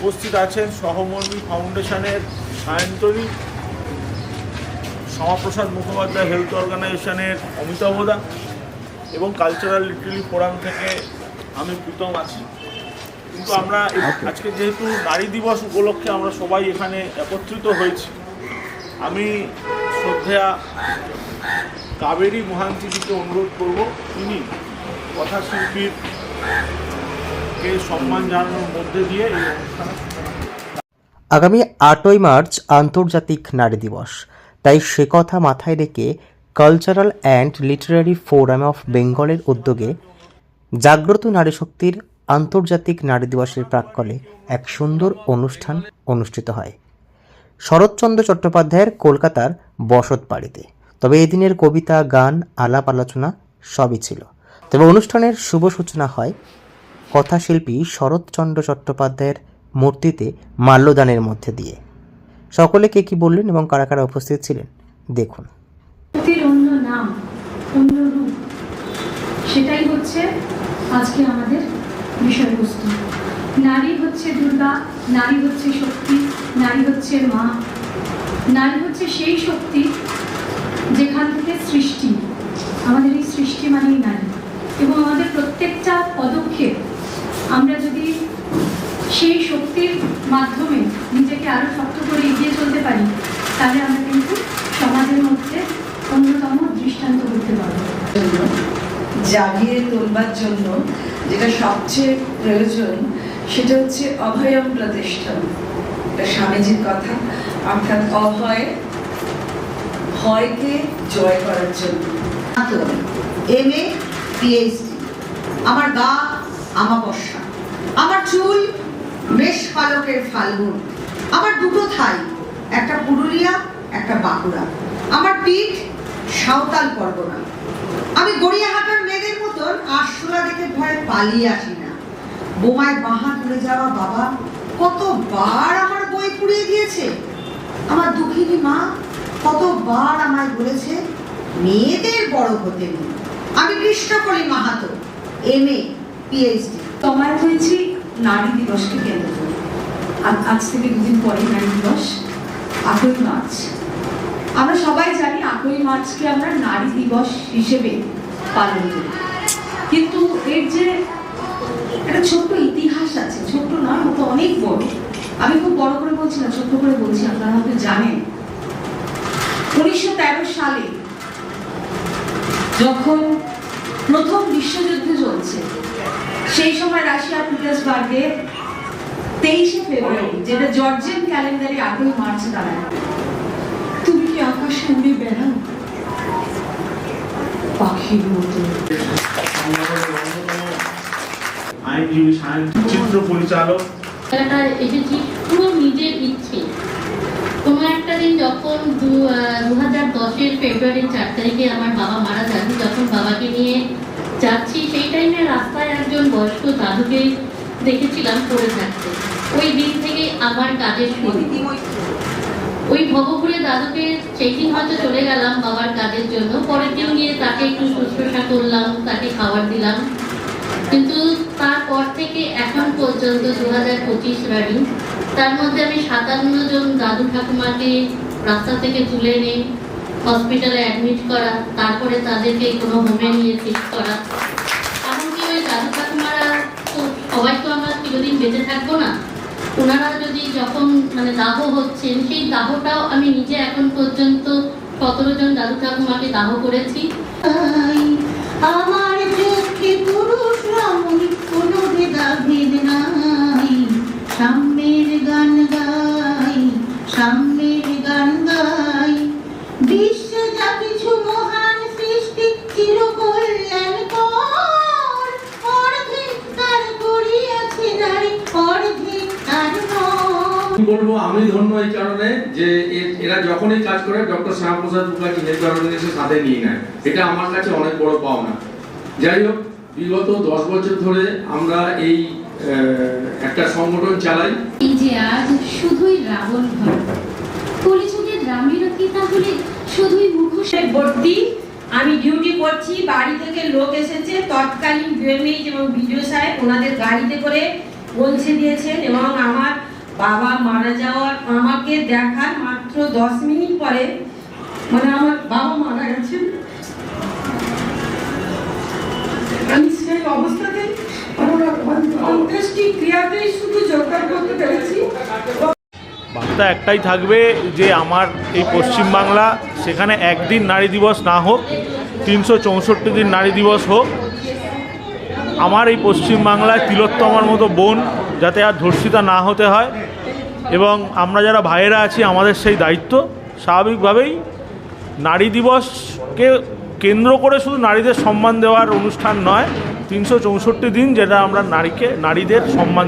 উপস্থিত আছেন সহমর্মী ফাউন্ডেশনের সায়ন্তনী, শ্যামাপ্রসাদ মুখোপাধ্যায় হেলথ অর্গানাইজেশনের অমিতাভদা এবং কালচারাল লিটারেরি ফোরাম থেকে আমি প্রীতম আছি। কিন্তু আমরা আজকে যেহেতু নারী দিবস উপলক্ষে আমরা সবাই এখানে একত্রিত হয়েছি, আমি শ্রদ্ধেয়া কাবেরী মহান্তিজিকে অনুরোধ করব তিনি কথাশিল্পীর কে সম্মান জানানোর মধ্যে দিয়ে এই অনুষ্ঠানে। আগামী 8ই মার্চ আন্তর্জাতিক নারী দিবস, তাই সে কথা মাথায় রেখে cultural and Literary forum of বেঙ্গলের উদ্যোগে জাগ্রত নারী শক্তির আন্তর্জাতিক নারী দিবসের প্রাক্কালে এক সুন্দর অনুষ্ঠান অনুষ্ঠিত হয় শরৎচন্দ্র চট্টোপাধ্যায়ের কলকাতার বসত বাড়িতে। তবে এই দিনের কবিতা, গান, আলাপ আলোচনা সবই ছিল। তবে অনুষ্ঠানের শুভ সূচনা হয় কথাশিল্পী শরৎচন্দ্র চট্টোপাধ্যায়ের মূর্তিতে মাল্যদানের মধ্যে দিয়ে। সকলে কে কি বললেন এবং কারা কারা উপস্থিত ছিলেন দেখুন। অন্য নাম, অন্য রূপ, সেটাই হচ্ছে আজকে আমাদের বিষয়বস্তু। নারী হচ্ছে দুর্গা, নারী হচ্ছে শক্তি, নারী হচ্ছে মা, নারী হচ্ছে সেই শক্তি যেখান থেকে সৃষ্টি। আমাদের এই সৃষ্টি মানেই নারী, এবং আমাদের প্রত্যেকটা পদক্ষেপ আমরা যদি সেই শক্তির মাধ্যমে নিজেকে আরো শক্ত করে এগিয়ে চলতে পারি, তাহলে আমরা কিন্তু সমাজের মধ্যে অন্যতম দৃষ্টান্ত করতে পারবো। জাগিয়ে তোলবার জন্য যেটা সবচেয়ে প্রয়োজন সেটা হচ্ছে অভয়ম প্রতিষ্ঠান। এটা স্বামীজির কথা, অর্থাৎ অভয়, ভয়কে জয় করার জন্য। MA PhD, আমার গা আমাবস্যা, আমার চুল মেষ পালকের ফাল্গুন, আমার দুটো থাই, একটা পুরুলিয়া একটা বাঁকুড়া, আমার পিঠ সাঁওতাল পরগনা। আমি গড়িয়াহাটার মেয়েদের মতন আরশোলা দেখে ভয়ে পালিয়ে আসি না। বোমায় বাহা তুলে যাওয়া বাবা কতবার আমার বই পুড়িয়ে দিয়েছে। আমার দুঃখিনী মা কতবার আমায় বলেছে মেয়েদের বড় হতে নেই। আমি কৃষ্ণকলি মাহাতো, MA PhD। তোমায় হয়েছি নারী দিবসকে কেন্দ্র করে। আজ থেকে দুদিন পরে নারী দিবস, 8ই মার্চ। আমরা সবাই জানি 8ই মার্চকে আমরা নারী দিবস হিসেবে পালন করি, কিন্তু এর যে একটা ছোট্ট ইতিহাস আছে, ছোট্ট নয়, ওটা অনেক বড়। আমি খুব বড় করে বলছি না, ছোট্ট করে বলছি, আপনারা হয়তো জানেন 1913 সালে যখন প্রথম বিশ্বযুদ্ধ চলছে, সেই সময় রাশিয়া পিটার্সবার্গে 23শে ফেব্রুয়ারি, যেটা জর্জিয়ান ক্যালেন্ডারে 8ই মার্চ দাঁড়ায়। তুমি কি আকাশে উড়ে বেড়াও পাখির মতো? আইনজীবী, চিত্র পরিচালক। এসেছি পুরো নিজের ইচ্ছে। কোনো একটা দিন যখন 2010-এর ফেব্রুয়ারির 4 তারিখে আমার বাবা মারা যান, যখন বাবাকে নিয়ে যাচ্ছি, সেই টাইমে রাস্তায় একজন বয়স্ক দাদুকে দেখেছিলাম পড়ে থাকতে। ওই দিন থেকে আমার কাজের শুরু। ওই ভবঘুরে দাদুকে সেই দিন হয়তো চলে গেলাম বাবার কাজের জন্য, পরের দিন গিয়ে তাকে একটু শুশ্রূষা করলাম, তাকে খাবার দিলাম। কিন্তু তারপর থেকে এখন পর্যন্ত 2025 রানিং, তার মধ্যে আমি 57 জন দাদু ঠাকুমাকে রাস্তা থেকে তুলে এনে হসপিটালে অ্যাডমিট করা, তারপরে তাদেরকে কোনো হোমে নিয়ে শিফট করা। এমনকি ওই দাদু ঠাকুমারা তো সবাই তো আমরা চিরদিন বেঁচে থাকবো না, ওনারা যদি যখন দাহ হচ্ছেন, সেই দাহটাও আমি নিজে এখন পর্যন্ত 17 জন দাদু ঠাকুমাকে দাহ করেছি। আমার চোখে পুরুষ রমণী কোনো ভেদাভেদ নাই, সাম্যের গান গাই, সাম্যের গান গাই। বিশ্বে যা কিছু মহান সৃষ্টি চিরকল্যাণকর, অর্ধেক তার করিয়াছে নারী, অর্ধেক তার নয়। বলবো আমি ধন্য এই কারণে যে এরা যখনই কাজ করে doctor Shyamaprasad Mukherjee health organisation সাথে নিয়ে নেয়, এটা আমার কাছে অনেক বড় পাওনা। যাই হোক, বিগত 10 বছর ধরে আমরা এই একটা সংগঠন চালাই। এই যে আজ শুধুই রাবণ ভর, কলিযুগের রামেরও কি তাহলে শুধুই মুখোশে ভর্তি? আমি ডিউটি করছি, বাড়ি থেকে লোক এসেছে, তৎকালীন ডিএমএইচ এবং বিডিও সাহেব ওনাদের গাড়িতে করে পৌঁছে দিয়েছেন, এবং আমার বাবা মারা যাওয়ার আমাকে দেখার মাত্র 10 মিনিট পরে মানে আমার বাবা মারা গেছেন। আমি সেই অবস্থাতে অন্ত্যেষ্টি ক্রিয়াতেই শুধু যোগদান করতে পেরেছি। বার্তা একটাই থাকবে যে আমার এই পশ্চিমবাংলা, সেখানে একদিন নারী দিবস না হোক, 364 দিন নারী দিবস হোক, আমার এই পশ্চিমবাংলায় তিলোত্তমার মতো বোন যাতে আর ধর্ষিতা না হতে হয়। এবং আমরা যারা ভাইয়েরা আছি আমাদের সেই দায়িত্ব। স্বাভাবিকভাবেই নারী দিবসকে কেন্দ্র করে শুধু নারীদের সম্মান দেওয়ার অনুষ্ঠান নয়, 364 দিন যেটা আমরা নারীদের সম্মান